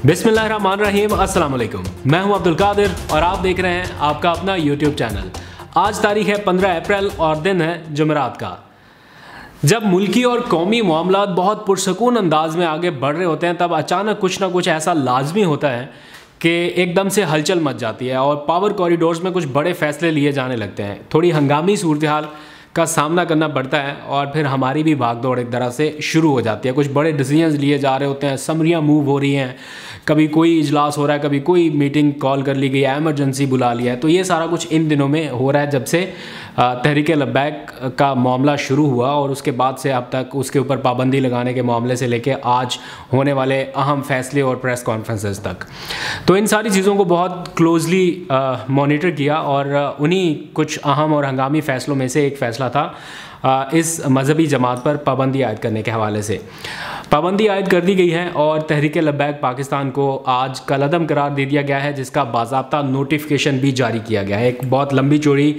बिस्मिल्लाहिर्रहमानिर्रहीम, अस्सलाम वालेकुम। मैं हूं अब्दुल कादिर और आप देख रहे हैं आपका अपना यूट्यूब चैनल। आज तारीख है 15 अप्रैल और दिन है जुमेरात का। जब मुल्की और कौमी मामलात बहुत पुरसकून अंदाज में आगे बढ़ रहे होते हैं तब अचानक कुछ ना कुछ ऐसा लाजमी होता है कि एकदम से हलचल मच जाती है और पावर कॉरिडोर्स में कुछ बड़े फैसले लिए जाने लगते हैं। थोड़ी हंगामी सूरत हाल का सामना करना पड़ता है और फिर हमारी भी भागदौड़ एक तरह से शुरू हो जाती है। कुछ बड़े डिसीजंस लिए जा रहे होते हैं, समरियाँ मूव हो रही हैं, कभी कोई इजलास हो रहा है, कभी कोई मीटिंग कॉल कर ली गई है, एमरजेंसी बुला लिया है। तो ये सारा कुछ इन दिनों में हो रहा है जब से तहरीक लब्बैक का मामला शुरू हुआ और उसके बाद से अब तक उसके ऊपर पाबंदी लगाने के मामले से लेके आज होने वाले अहम फैसले और प्रेस कॉन्फ्रेंसेस तक। तो इन सारी चीज़ों को बहुत क्लोजली मॉनिटर किया और उन्हीं कुछ अहम और हंगामी फ़ैसलों में से एक फ़ैसला था इस मजहबी जमात पर पाबंदी आयद करने के हवाले से। पाबंदी आयद कर दी गई है और तहरीक लब्बैक पाकिस्तान को आज कलअदम करार दे दिया गया है, जिसका बाज़ाब्ता नोटिफिकेशन भी जारी किया गया है। एक बहुत लंबी चौड़ी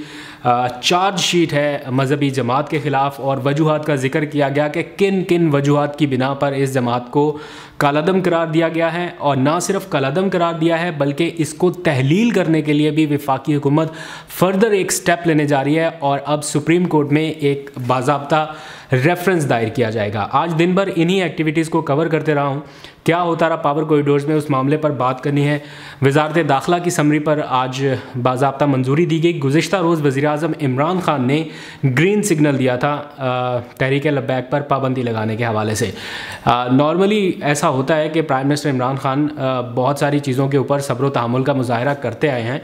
चार्ज शीट है मजहबी जमात के ख़िलाफ़ और वजूहात का जिक्र किया गया कि किन किन वजूहात की बिना पर इस जमात को कलअदम करार दिया गया है। और ना सिर्फ कलअदम करार दिया है बल्कि इसको तहलील करने के लिए भी वफाकी हुकूमत फर्दर एक स्टेप लेने जा रही है और अब सुप्रीम कोर्ट में एक बाज़ाब्ता रेफरेंस दायर किया जाएगा। आज दिन भर इन्हीं एक्टिविटीज़ को कवर करते रहा हूँ। क्या होता रहा पावर कॉरिडोर्स में, उस मामले पर बात करनी है। वज़ारत दाखिला की समरी पर आज बाज़ाब्ता मंजूरी दी गई। गुज़िश्ता रोज़ वज़ीर-ए-आज़म इमरान खान ने ग्रीन सिग्नल दिया था तहरीक लब्बैक पर पाबंदी लगाने के हवाले से। नॉर्मली ऐसा होता है कि प्राइम मिनिस्टर इमरान खान बहुत सारी चीज़ों के ऊपर सब्र व तहम्मुल का मुज़ाहरा करते आए हैं,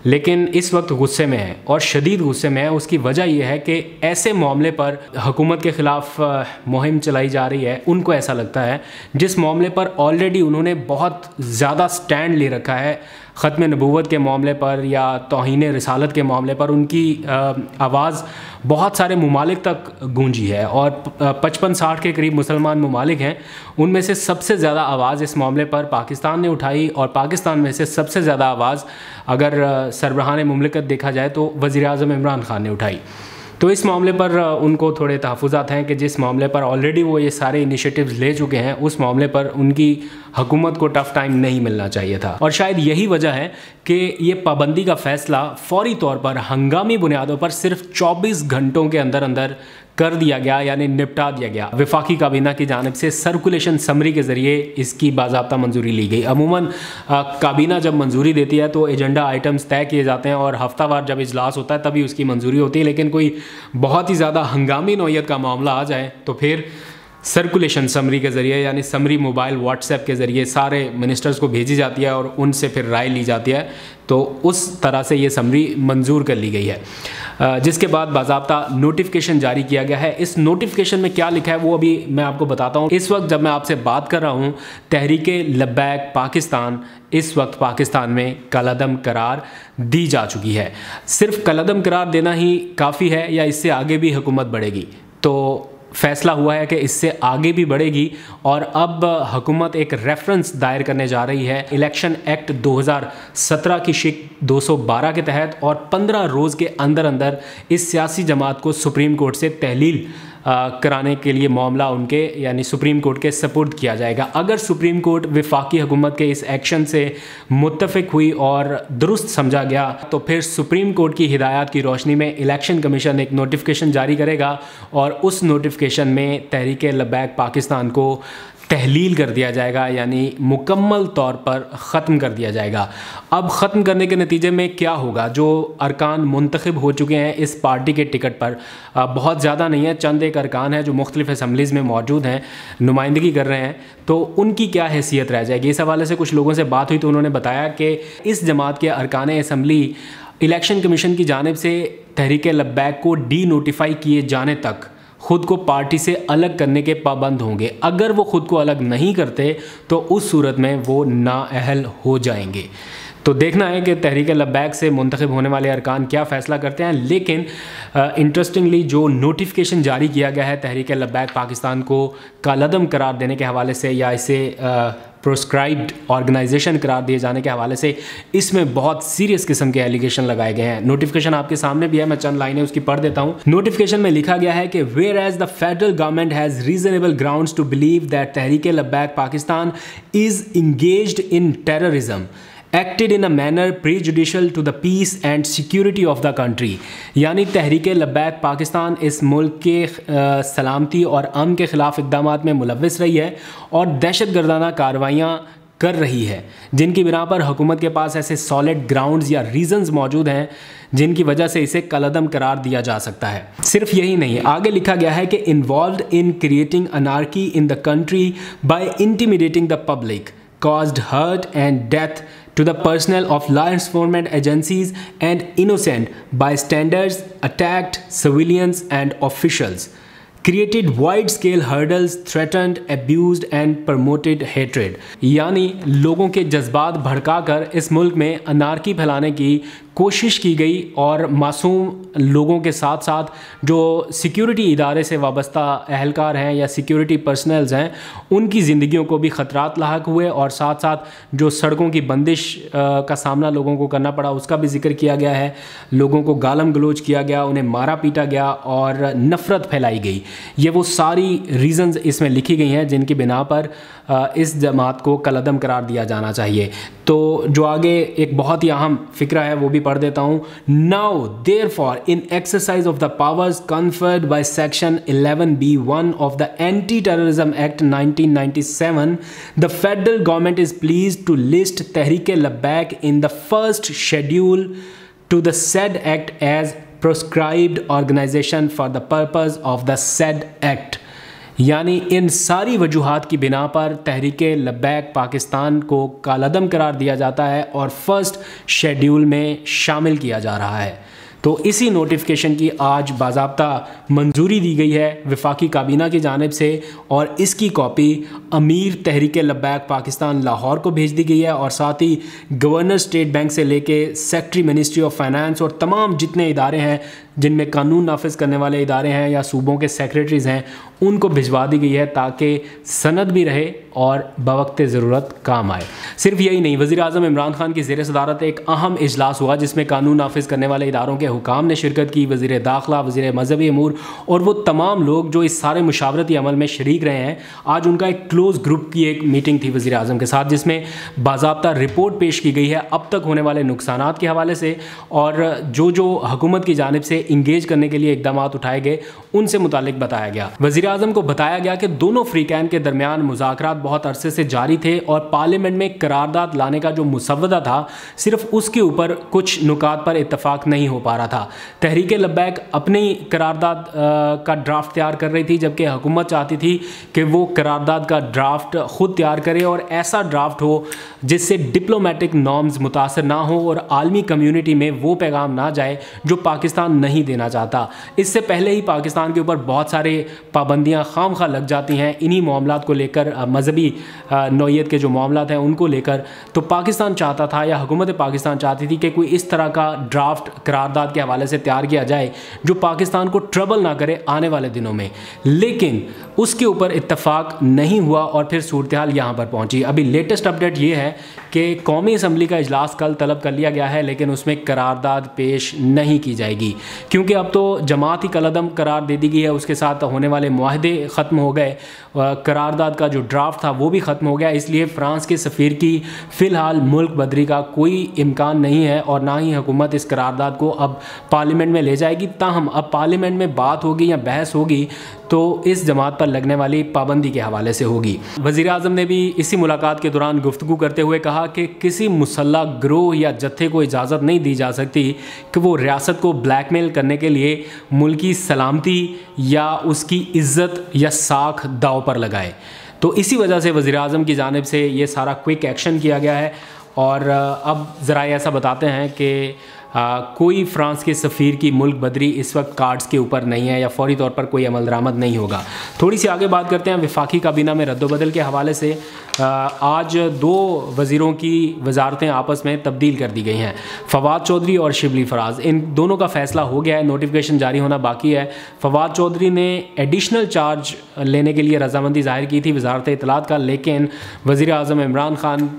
लेकिन इस वक्त गुस्से में है और शदीद गुस्से में है। उसकी वजह यह है कि ऐसे मामले पर हुकूमत के ख़िलाफ़ मुहिम चलाई जा रही है। उनको ऐसा लगता है जिस मामले पर ऑलरेडी उन्होंने बहुत ज़्यादा स्टैंड ले रखा है, ख़त्म नबूवत के मामले पर या तौहीन रिसालत के मामले पर, उनकी आवाज़ बहुत सारे ममालिक तक गूंजी है और 55-60 के करीब मुसलमान ममालिक हैं। उनमें से सबसे ज़्यादा आवाज़ इस मामले पर पाकिस्तान ने उठाई और पाकिस्तान में से सबसे ज़्यादा आवाज़ अगर सरबराहान मुमलिकत देखा जाए तो वज़ीर-ए-आज़म इमरान खान ने उठाई। तो इस मामले पर उनको थोड़े तहफ़्फ़ुज़ात हैं कि जिस मामले पर ऑलरेडी वो ये सारे इनिशिएटिव्स ले चुके हैं उस मामले पर उनकी हुकूमत को टफ़ टाइम नहीं मिलना चाहिए था। और शायद यही वजह है कि ये पाबंदी का फ़ैसला फ़ौरी तौर पर हंगामी बुनियादों पर सिर्फ 24 घंटों के अंदर अंदर कर दिया गया, यानी निपटा दिया गया। वफाकी काबीना की जानिब से सर्कुलेशन समरी के ज़रिए इसकी बाज़ाब्ता मंजूरी ली गई। अमूमन काबीना जब मंजूरी देती है तो एजेंडा आइटम्स तय किए जाते हैं और हफ्तावार जब इजलास होता है तभी उसकी मंजूरी होती है। लेकिन कोई बहुत ही ज़्यादा हंगामी नौइयत का मामला आ जाए तो फिर सर्कुलेशन समरी के ज़रिए, यानी समरी मोबाइल व्हाट्सएप के ज़रिए सारे मिनिस्टर्स को भेजी जाती है और उनसे फिर राय ली जाती है। तो उस तरह से ये समरी मंजूर कर ली गई है, जिसके बाद बाज़ाब्ता नोटिफिकेशन जारी किया गया है। इस नोटिफिकेशन में क्या लिखा है वो अभी मैं आपको बताता हूँ। इस वक्त जब मैं आपसे बात कर रहा हूँ तहरीक लब्बैक पाकिस्तान इस वक्त पाकिस्तान में कलअदम करार दी जा चुकी है। सिर्फ कलअदम करार देना ही काफ़ी है या इससे आगे भी हुकूमत बढ़ेगी? तो फ़ैसला हुआ है कि इससे आगे भी बढ़ेगी और अब हुकूमत एक रेफरेंस दायर करने जा रही है इलेक्शन एक्ट 2017 की शिक 212 के तहत और 15 रोज़ के अंदर अंदर इस सियासी जमात को सुप्रीम कोर्ट से तहलील कराने के लिए मामला उनके यानी सुप्रीम कोर्ट के सपुर्द किया जाएगा। अगर सुप्रीम कोर्ट वफाकी हुकूमत के इस एक्शन से मुत्तफिक हुई और दुरुस्त समझा गया तो फिर सुप्रीम कोर्ट की हिदायत की रोशनी में इलेक्शन कमीशन एक नोटिफिकेशन जारी करेगा और उस नोटिफिकेशन में तहरीक लब्बैक पाकिस्तान को तहलील कर दिया जाएगा, यानी मुकम्मल तौर पर ख़त्म कर दिया जाएगा। अब ख़त्म करने के नतीजे में क्या होगा? जो अरकान मुंतखब हो चुके हैं इस पार्टी के टिकट पर, बहुत ज़्यादा नहीं है, चंद एक अरकान है जो मुख्तलिफ़ असम्बलीज़ में मौजूद हैं, नुमाइंदगी कर रहे हैं, तो उनकी क्या हैसियत रह जाएगी? इस हवाले से कुछ लोगों से बात हुई तो उन्होंने बताया कि इस जमात के अरकान असम्बली इलेक्शन कमीशन की जानिब से तहरीक लब्बैक को डी नोटिफाई किए जाने तक ख़ुद को पार्टी से अलग करने के पाबंद होंगे। अगर वो ख़ुद को अलग नहीं करते तो उस सूरत में वो नाअहल हो जाएंगे। तो देखना है कि तहरीक लब्बैक से मुंतखब होने वाले अरकान क्या फ़ैसला करते हैं। लेकिन इंटरेस्टिंगली जो नोटिफिकेशन जारी किया गया है तहरीक लब्बैक पाकिस्तान को कालअदम करार देने के हवाले से या इसे प्रोस्क्राइब्ड ऑर्गेनाइजेशन करार दिए जाने के हवाले से, इसमें बहुत सीरियस किस्म के एलिगेशन लगाए गए हैं। नोटिफिकेशन आपके सामने भी है, मैं चंद लाइनें उसकी पढ़ देता हूँ। नोटिफिकेशन में लिखा गया है कि whereas the federal government has reasonable grounds to believe that Tehreek Labbaik Pakistan is engaged in terrorism acted in a manner prejudicial to the peace and security of the country, यानी तहरीक लब्बैक पाकिस्तान इस मुल्क के सलामती और अमन के ख़िलाफ़ इक़दाम में मुलव्वस रही है और दहशत गर्दाना कार्रवाइयाँ कर रही है, जिनकी बिना पर हुकूमत के पास ऐसे सॉलिड ग्राउंड्स या रीजंस मौजूद हैं जिनकी वजह से इसे कलअदम करार दिया जा सकता है। सिर्फ यही नहीं, आगे लिखा गया है कि involved in creating anarchy in the country bye intimidating the public caused hurt and death to the personnel of law enforcement agencies and innocent bystanders, attacked civilians and officials, created wide-scale hurdles, threatened, abused and promoted hatred, यानी लोगों के जज्बात भड़काकर इस मुल्क में anarchy फैलाने की कोशिश की गई और मासूम लोगों के साथ साथ जो सिक्योरिटी इदारे से वाबस्ता अहलकार हैं या सिक्योरिटी पर्सनल्स हैं उनकी ज़िंदगियों को भी ख़तरात लाहक हुए और साथ साथ जो सड़कों की बंदिश का सामना लोगों को करना पड़ा उसका भी जिक्र किया गया है। लोगों को गालम गलोच किया गया, उन्हें मारा पीटा गया और नफ़रत फैलाई गई। ये वो सारी रीज़न्स इसमें लिखी गई हैं जिनकी बिना पर इस जमात को कलअदम करार दिया जाना चाहिए। तो जो आगे एक बहुत ही अहम फ़िक्रा है वो भी पढ़ देता हूँ। Now therefore in exercise of the powers conferred by section 11B(1) of the anti terrorism act 1997 the federal government is pleased to list Tehreek Labbaik in the first schedule to the said act as proscribed organisation for the purpose of the said act, यानी इन सारी वजूहात की बिना पर तहरीक लब्बैक पाकिस्तान को कालअदम करार दिया जाता है और फर्स्ट शेड्यूल में शामिल किया जा रहा है। तो इसी नोटिफिकेशन की आज बाज़ाब्ता मंजूरी दी गई है वफाकी काबीना की जानिब से और इसकी कॉपी अमीर तहरीक लब्बैक पाकिस्तान लाहौर को भेज दी गई है और साथ ही गवर्नर स्टेट बैंक से लेके सेक्रेटरी मिनिस्ट्री ऑफ फाइनेंस और तमाम जितने इदारे हैं जिनमें कानून नाफिज करने वाले इदारे हैं या सूबों के सेक्रेटरीज़ हैं उनको भिजवा दी गई है ताकि सनद भी रहे और बवक्त ज़रूरत काम आए। सिर्फ यही नहीं, वज़ीर आज़म इमरान खान की ज़ेर सदारत एक अहम इजलास हुआ जिसमें कानून नाफिज करने वाले इदारों के हुकाम ने शिरकत की। वज़ीर दाखिला, वज़ीर मजहबी अमूर और वो तमाम लोग जो इस सारे मुशावरती अमल में शरीक रहे हैं, आज उनका एक क्लोज़ ग्रुप की एक मीटिंग थी वज़ीर आज़म के साथ जिसमें बाज़ाब्ता रिपोर्ट पेश की गई है अब तक होने वाले नुकसानात के हवाले से और जो हुकूमत की जानिब से इंगेज करने के लिए इकदाम उठाए गए उनसे मुतालिक बताया गया। वज़ीर आज़म को बताया गया कि दोनों फ्रीकैन के दरमियान मुज़ाकरात बहुत अरसे से जारी थे और पार्लियामेंट में करारदाद लाने का जो मुसव्वदा था सिर्फ उसके ऊपर कुछ नुकात पर इत्तफाक नहीं हो पा रहा था। तहरीक लब्बैक अपनी करारदाद का ड्राफ्ट तैयार कर रही थी जबकि हुकूमत चाहती थी कि वो करारदाद का ड्राफ्ट ख़ुद तैयार करे और ऐसा ड्राफ्ट हो जिससे डिप्लोमेटिक नॉर्म्स मुतासर ना हो और आलमी कम्यूनिटी में वो पैगाम ना जाए जो पाकिस्तान नहीं देना चाहता। इससे पहले ही पाकिस्तान के ऊपर बहुत सारे पाबंदियाँ खामखा लग जाती हैं इन्हीं मामलात को लेकर, मजहबी नौइयत के जो मामलात हैं उनको लेकर। तो पाकिस्तान चाहता था या हुकूमत पाकिस्तान चाहती थी कि कोई इस तरह का ड्राफ्ट करारदाद के हवाले से तैयार किया जाए जो पाकिस्तान को ट्रबल ना करे आने वाले दिनों में, लेकिन उसके ऊपर इत्तफाक नहीं हुआ और फिर सूरत हाल यहाँ पर पहुँची। अभी लेटेस्ट अपडेट ये है कि कौमी असम्बली का इजलास कल तलब कर लिया गया है लेकिन उसमें करारदाद पेश नहीं की जाएगी क्योंकि अब तो जमात ही कलअदम करार दे दी गई है, उसके साथ होने वाले मुआहदे ख़त्म हो गए, करारदाद का जो ड्राफ्ट था वो भी ख़त्म हो गया। इसलिए फ़्रांस के सफ़ीर की फ़िलहाल मुल्क बदरी का कोई इम्कान नहीं है और ना ही हुकूमत इस करारदाद को अब पार्लियामेंट में ले जाएगी। ताहम अब पार्लियामेंट में बात होगी या बहस होगी तो इस जमात पर लगने वाली पाबंदी के हवाले से होगी। वज़ीर आज़म ने भी इसी मुलाकात के दौरान गुफ्तगू करते हुए कहा कि किसी मुसल्लह गिरोह या जत्थे को इजाज़त नहीं दी जा सकती कि वो रियासत को ब्लैकमेल करने के लिए मुल्की सलामती या उसकी इज़्ज़त या साख दाव पर लगाए। तो इसी वजह से वज़ीर आज़म की जानिब से ये सारा क्विक एक्शन किया गया है और अब ज़रा ऐसा बताते हैं कि कोई फ्रांस के सफ़ीर की मुल्क बदरी इस वक्त कार्ड्स के ऊपर नहीं है या फौरी तौर पर कोई अमल दरामद नहीं होगा। थोड़ी सी आगे बात करते हैं वफाकी काबीना में रद्दोबदल के हवाले से। आज 2 वज़ीरों की वजारतें आपस में तब्दील कर दी गई हैं, फवाद चौधरी और शिबली फराज। इन दोनों का फ़ैसला हो गया है, नोटिफिकेशन जारी होना बाकी है। फवाद चौधरी ने एडिशनल चार्ज लेने के लिए रजामंदी ज़ाहिर की थी वजारत इत्तलात का, लेकिन वज़ीर आज़म इमरान ख़ान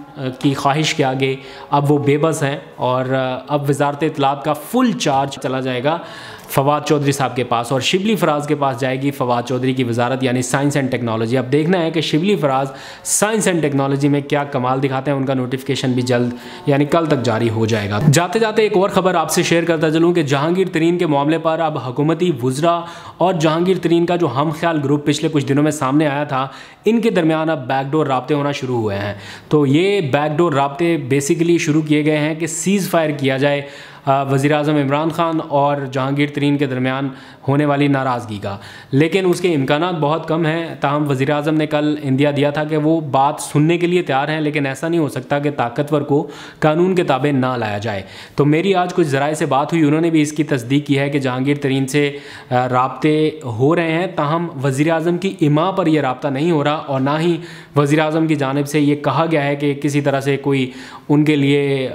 की ख्वाहिश के आगे अब वो बेबस हैं और अब वजारत इत्तलात का फुल चार्ज चला जाएगा फवाद चौधरी साहब के पास और शिबली फराज के पास जाएगी फवाद चौधरी की वजारत यानी साइंस एंड टेक्नोलॉजी। अब देखना है कि Shibli Faraz science and technology में क्या कमाल दिखाते हैं। उनका नोटिफिकेशन भी जल्द यानी कल तक जारी हो जाएगा। जाते जाते एक और ख़बर आपसे शेयर करता चलूँ कि जहांगीर तरीन के मामले पर अब हुकूमती वुज़रा और जहांगीर तरीन का जो हम ख्याल ग्रुप पिछले कुछ दिनों में सामने आया था, इनके दरमियान अब बैकडोर राब्ते होना शुरू हुए हैं। तो ये बैकडोर राब्ते बेसिकली शुरू किए गए हैं कि सीज़ फायर किया जाए वज़ीर आज़म इमरान ख़ान और जहांगीर तरीन के दरमियान होने वाली नाराज़गी का, लेकिन उसके इम्कानात बहुत कम हैं। ताहम वज़ीर आज़म ने कल इंदिया दिया था कि वो बात सुनने के लिए तैयार हैं, लेकिन ऐसा नहीं हो सकता कि ताकतवर को कानून के ताबे ना लाया जाए। तो मेरी आज कुछ ज़राए से बात हुई, उन्होंने भी इसकी तस्दीक की है कि जहांगीर तरीन से राब्ते हो रहे हैं, ताहम वज़ीर आज़म की इमा पर यह राब्ता नहीं हो रहा और ना ही वज़ीर आज़म की जानिब से ये कहा गया है कि किसी तरह से कोई उनके लिए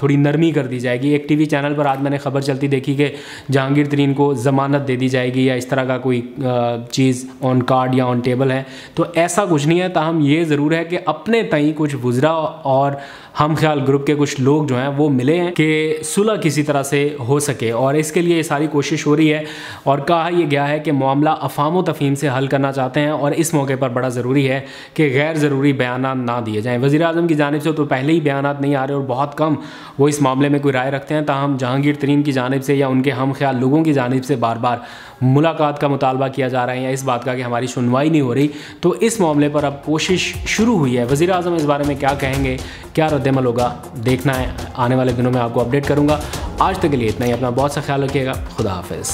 थोड़ी नरमी कर दी जाएगी। एक टीवी चैनल पर आज मैंने खबर चलती देखी कि जहांगीर तरीन को ज़मानत दे दी जाएगी या इस तरह का कोई चीज़ ऑन कार्ड या ऑन टेबल है, तो ऐसा कुछ नहीं है। ताहम ये ज़रूर है कि अपने तई कुछ वुज़रा और हम ख्याल ग्रुप के कुछ लोग जो हैं वो मिले हैं कि सुलह किसी तरह से हो सके और इसके लिए सारी कोशिश हो रही है। और कहा यह गया है कि मामला अफ़ाम व तफ़हीम से हल करना चाहते हैं और इस मौके पर बड़ा ज़रूरी है कि गैर ज़रूरी बयानात ना दिए जाएँ। वज़ीर आज़म की जानिब से तो पहले ही बयानात नहीं आ रहे और बहुत कम वो इस मामले में कोई राय रखते हैं। ताहम जहांगीर तरीन की जानिब से या उनके हम ख्याल लोगों की जानिब से बार बार मुलाकात का मुतालबा किया जा रहा है या इस बात का कि हमारी सुनवाई नहीं हो रही। तो इस मामले पर अब कोशिश शुरू हुई है। वज़ीर आज़म इस बारे में क्या कहेंगे, क्या रद्दमल होगा, देखना है। आने वाले दिनों में आपको अपडेट करूँगा। आज तक के लिए इतना ही। अपना बहुत सा ख्याल रखिएगा। खुदा हाफिज़।